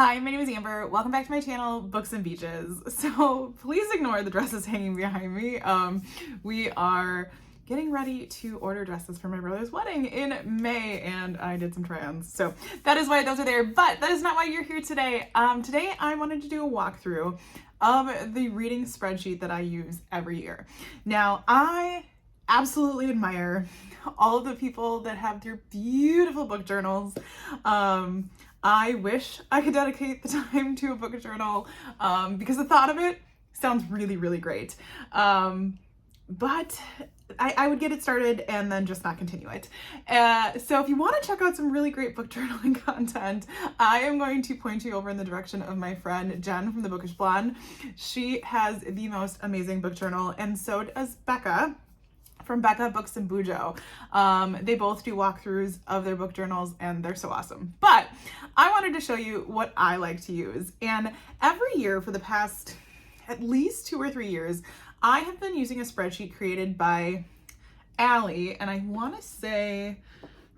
Hi, my name is Amber. Welcome back to my channel, Books and Beaches. So please ignore the dresses hanging behind me. We are getting ready to order dresses for my brother's wedding in May, and I did some try-ons. So that is why those are there, but that is not why you're here today. Today I wanted to do a walkthrough of the reading spreadsheet that I use every year. Now, I absolutely admire all of the people that have their beautiful book journals. I wish I could dedicate the time to a book journal because the thought of it sounds really, really great. But I would get it started and then just not continue it. So if you want to check out some really great book journaling content, I am going to point you over in the direction of my friend Jen from the Bookish Blonde. She has the most amazing book journal, and so does Becca from Becca Books and Bujo. They both do walkthroughs of their book journals and they're so awesome. But I wanted to show you what I like to use. And every year for the past at least 2 or 3 years, I have been using a spreadsheet created by Allie, and I want to say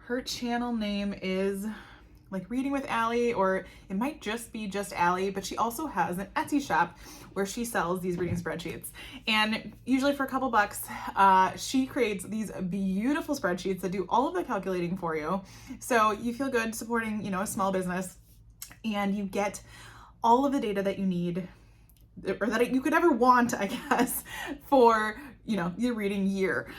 her channel name is like Reading with Allie, or it might just be just Allie, but she also has an Etsy shop where she sells these reading spreadsheets. And usually for a couple bucks, she creates these beautiful spreadsheets that do all of the calculating for you. So you feel good supporting, a small business, and you get all of the data that you need, or that you could ever want, I guess, for your reading year.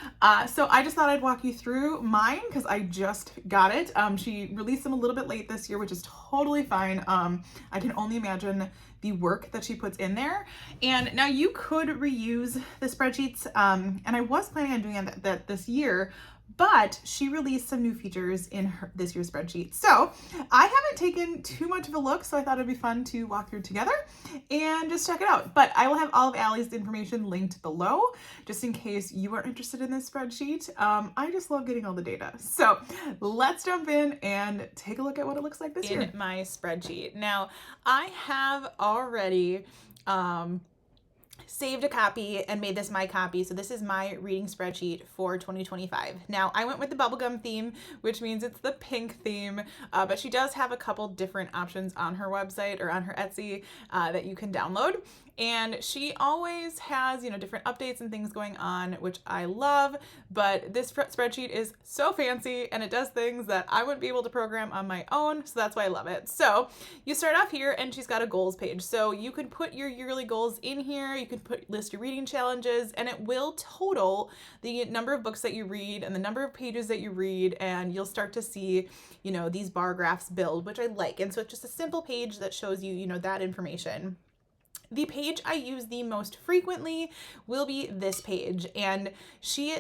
So I just thought I'd walk you through mine because I just got it. She released them a little bit late this year, which is totally fine. I can only imagine the work that she puts in there. And now you could reuse the spreadsheets, and I was planning on doing that this year, but she released some new features in this year's spreadsheet. So I haven't taken too much of a look, so I thought it'd be fun to walk through together and just check it out. But I will have all of Allie's information linked below, just in case you are interested in this spreadsheet. I just love getting all the data. So let's jump in and take a look at what it looks like this year. In my spreadsheet. Now, I have already saved a copy and made this my copy. So this is my reading spreadsheet for 2025. Now, I went with the bubblegum theme, which means it's the pink theme, but she does have a couple different options on her website or on her Etsy that you can download. And she always has, different updates and things going on, which I love, but this spreadsheet is so fancy and it does things that I wouldn't be able to program on my own, so that's why I love it. So you start off here and she's got a goals page. So you can put your yearly goals in here, you can list your reading challenges, and it will total the number of books that you read and the number of pages that you read, and you'll start to see, these bar graphs build, which I like. And so it's just a simple page that shows you, that information. The page I use the most frequently will be this page, and she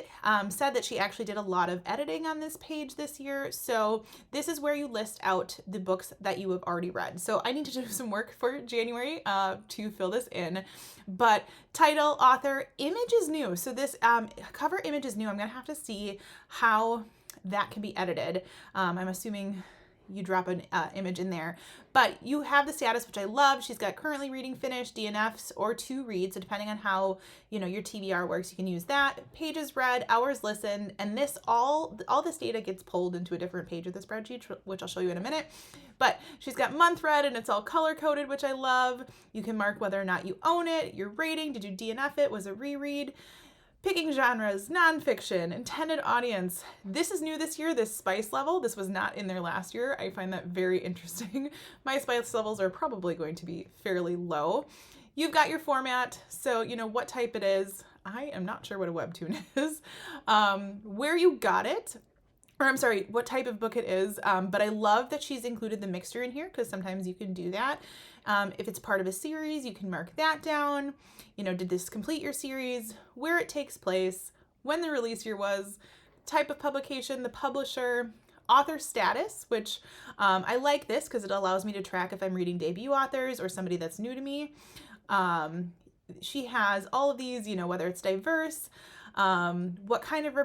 said that she actually did a lot of editing on this page this year, so this is where you list out the books that you have already read. So I need to do some work for January to fill this in, but title, author, image is new. So this cover image is new. I'm going to have to see how that can be edited. I'm assuming you drop an image in there, but you have the status, which I love. She's got currently reading finished, DNFs, or to read. So depending on how, your TBR works, you can use that. Pages read, hours listened, and this all this data gets pulled into a different page of the spreadsheet, which I'll show you in a minute. But she's got month read, and it's all color coded, which I love. You can mark whether or not you own it, your rating, did you DNF it, was a reread? Picking genres, nonfiction, intended audience. This is new this year, this spice level. This was not in there last year. I find that very interesting. My spice levels are probably going to be fairly low. You've got your format, so what type it is. I am not sure what a webtoon is. Where you got it, or I'm sorry, what type of book it is, but I love that she's included the mixture in here because sometimes you can do that. If it's part of a series, you can mark that down. Did this complete your series, where it takes place, when the release year was, type of publication, the publisher, author status, which I like this because it allows me to track if I'm reading debut authors or somebody that's new to me. She has all of these, whether it's diverse, what kind of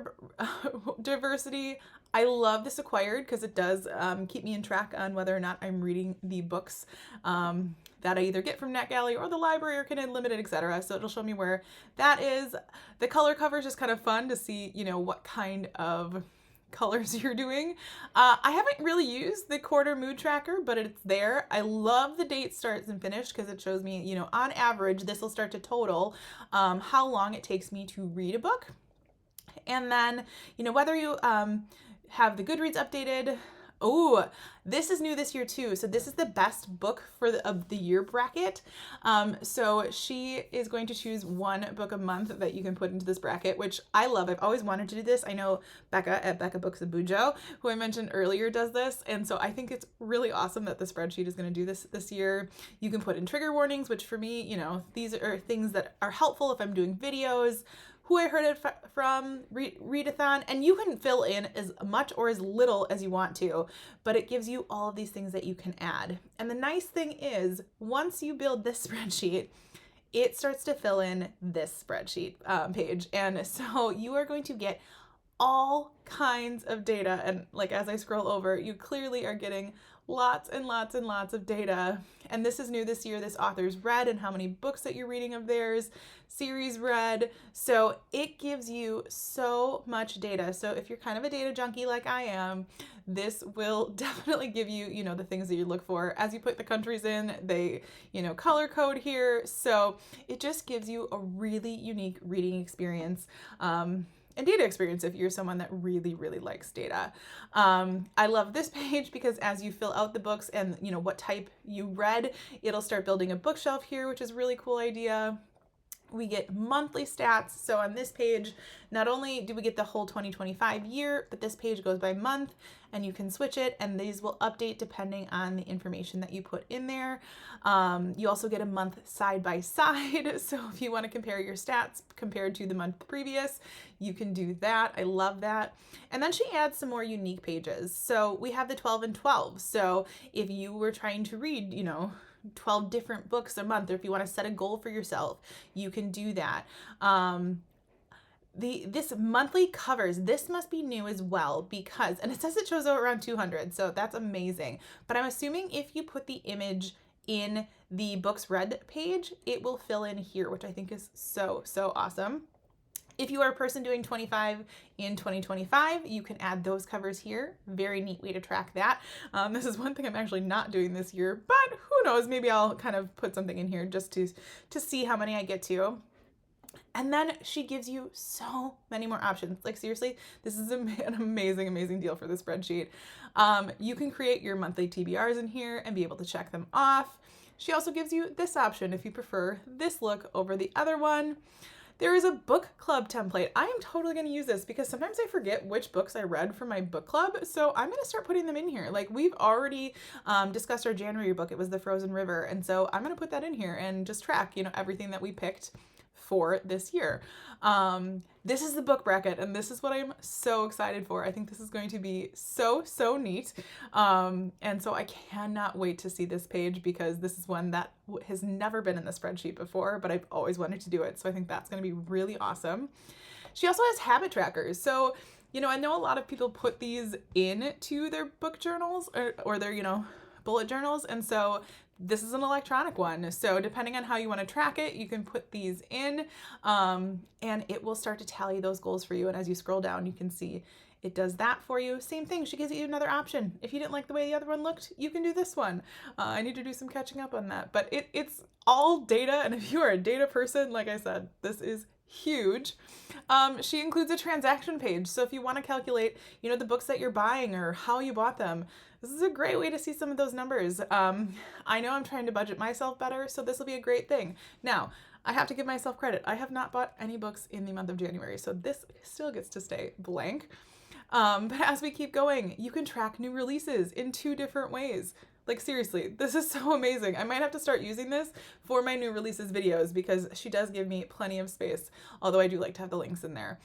diversity. I love this acquired because it does keep me in track on whether or not I'm reading the books that I either get from NetGalley or the library or can Unlimited, etc. So it'll show me where that is. The color cover is just kind of fun to see, what kind of colors you're doing. I haven't really used the quarter mood tracker, but it's there. I love the date starts and finish because it shows me, on average, this will start to total how long it takes me to read a book. And then, whether you have the Goodreads updated. Oh, this is new this year too. So this is the best book of the year bracket. So she is going to choose one book a month that you can put into this bracket, which I love. I've always wanted to do this. I know Becca at Becca Books Abujo, who I mentioned earlier, does this. And so I think it's really awesome that the Spreadsheet is going to do this year. You can put in trigger warnings, which for me, these are things that are helpful if I'm doing videos, who I heard it from, Readathon, and you can fill in as much or as little as you want to, but it gives you all of these things that you can add. And the nice thing is, once you build this spreadsheet, it starts to fill in this spreadsheet page. And so you are going to get all kinds of data. And like, as I scroll over, you clearly are getting lots and lots and lots of data. And this is new this year, this author's read and how many books that you're reading of theirs, series read. So it gives you so much data. So if you're kind of a data junkie like I am, this will definitely give you, the things that you look for. As you put the countries in, they, color code here. So it just gives you a really unique reading experience. And data experience if you're someone that really, really likes data. I love this page because as you fill out the books and what type you read, it'll start building a bookshelf here, which is a really cool idea. We get monthly stats. So on this page, not only do we get the whole 2025 year, but this page goes by month and you can switch it and these will update depending on the information that you put in there. You also get a month side by side. So if you want to compare your stats compared to the month previous, you can do that. I love that. And then she adds some more unique pages. So we have the 12 and 12. So if you were trying to read, 12 different books a month, or if you want to set a goal for yourself, you can do that. This monthly covers, this must be new as well because, and it says it shows around 200, so that's amazing. But I'm assuming if you put the image in the books read page, it will fill in here, which I think is so, so awesome. If you are a person doing 25 in 2025, you can add those covers here. Very neat way to track that. This is one thing I'm actually not doing this year, but who knows, maybe I'll kind of put something in here just to see how many I get to. And then she gives you so many more options. Like seriously, this is an amazing, amazing deal for the spreadsheet. You can create your monthly TBRs in here and be able to check them off. She also gives you this option if you prefer this look over the other one. There is a book club template. I am totally going to use this because sometimes I forget which books I read for my book club. So I'm going to start putting them in here. Like we've already discussed our January book. It was The Frozen River. And so I'm going to put that in here and just track, everything that we picked for this year. This is the book bracket and this is what I'm so excited for. I think this is going to be so, so neat. And so I cannot wait to see this page because this is one that has never been in the spreadsheet before, but I've always wanted to do it. So I think that's going to be really awesome. She also has habit trackers. So, I know a lot of people put these into their book journals or their, bullet journals. And so this is an electronic one. So depending on how you want to track it, you can put these in and it will start to tally those goals for you. And as you scroll down, you can see it does that for you. Same thing. She gives you another option. If you didn't like the way the other one looked, you can do this one. I need to do some catching up on that, but it's all data. And if you are a data person, like I said, this is huge. She includes a transaction page. So if you want to calculate, the books that you're buying or how you bought them, this is a great way to see some of those numbers. I know I'm trying to budget myself better, so this will be a great thing. Now, I have to give myself credit. I have not bought any books in the month of January, so this still gets to stay blank. But as we keep going, you can track new releases in 2 different ways. Like seriously, this is so amazing. I might have to start using this for my new releases videos because she does give me plenty of space, although I do like to have the links in there.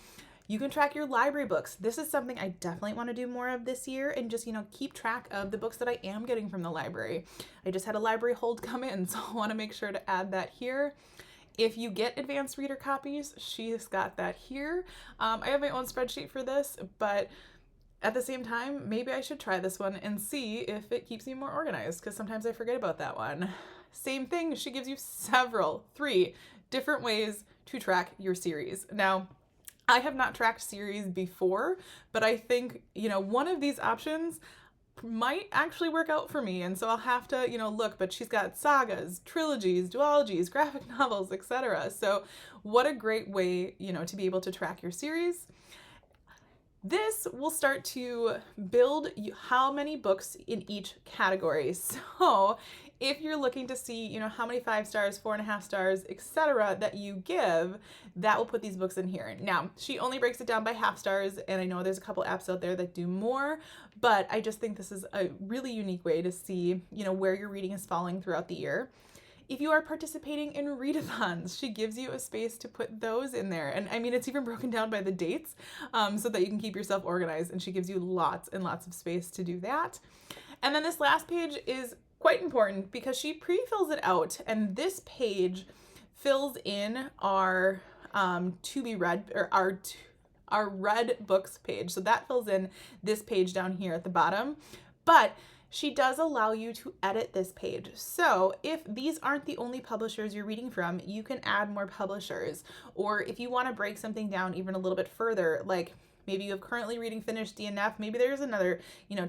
You can track your library books. This is something I definitely want to do more of this year and just, keep track of the books that I am getting from the library. I just had a library hold come in, so I want to make sure to add that here. If you get advanced reader copies, she's got that here. I have my own spreadsheet for this, but at the same time, maybe I should try this one and see if it keeps me more organized because sometimes I forget about that one. Same thing, she gives you 3 different ways to track your series. Now, I have not tracked series before, but I think, one of these options might actually work out for me, and so I'll have to look. But she's got sagas, trilogies, duologies, graphic novels, etc. So what a great way to be able to track your series. This will start to build how many books in each category. So if you're looking to see, how many 5 stars, 4.5 stars, etc. that you give, that will put these books in here. Now, she only breaks it down by half stars, and I know there's a couple apps out there that do more, but I just think this is a really unique way to see, where your reading is falling throughout the year. If you are participating in Readathons, she gives you a space to put those in there. And I mean, it's even broken down by the dates so that you can keep yourself organized, and she gives you lots and lots of space to do that. And then this last page is quite important because she pre-fills it out, and this page fills in our to be read, or our read books page. So that fills in this page down here at the bottom. But she does allow you to edit this page. So if these aren't the only publishers you're reading from, you can add more publishers. Or if you want to break something down even a little bit further, like maybe you have currently reading finished DNF, maybe there's another,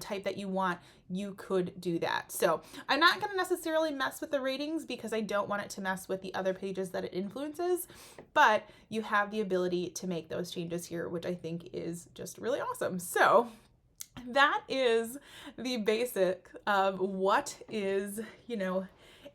type that you want, you could do that. So I'm not going to necessarily mess with the ratings because I don't want it to mess with the other pages that it influences, but you have the ability to make those changes here, which I think is just really awesome. So that is the basic of what is,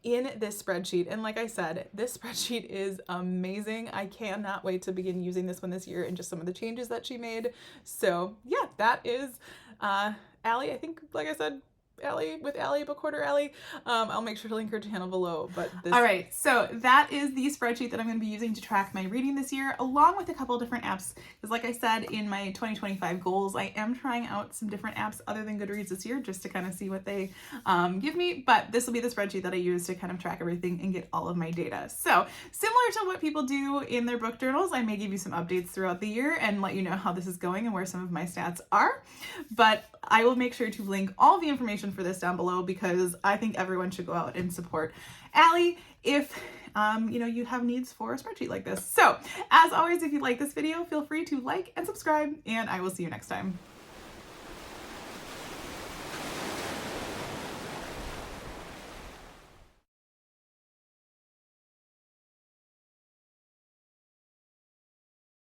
in this spreadsheet. And like I said, this spreadsheet is amazing. I cannot wait to begin using this one this year and just some of the changes that she made. So yeah, that is Allie. I think, like I said, Allie with Allie, Book Hoarder Allie. I'll make sure to link her channel below. But all right, so that is the spreadsheet that I'm going to be using to track my reading this year, along with a couple of different apps. Because like I said, in my 2025 goals, I am trying out some different apps other than Goodreads this year, just to kind of see what they give me. But this will be the spreadsheet that I use to kind of track everything and get all of my data. So similar to what people do in their book journals, I may give you some updates throughout the year and let you know how this is going and where some of my stats are. But I will make sure to link all the information for this down below because I think everyone should go out and support Allie if you have needs for a spreadsheet like this. So as always, if you like this video, feel free to like and subscribe, and I will see you next time.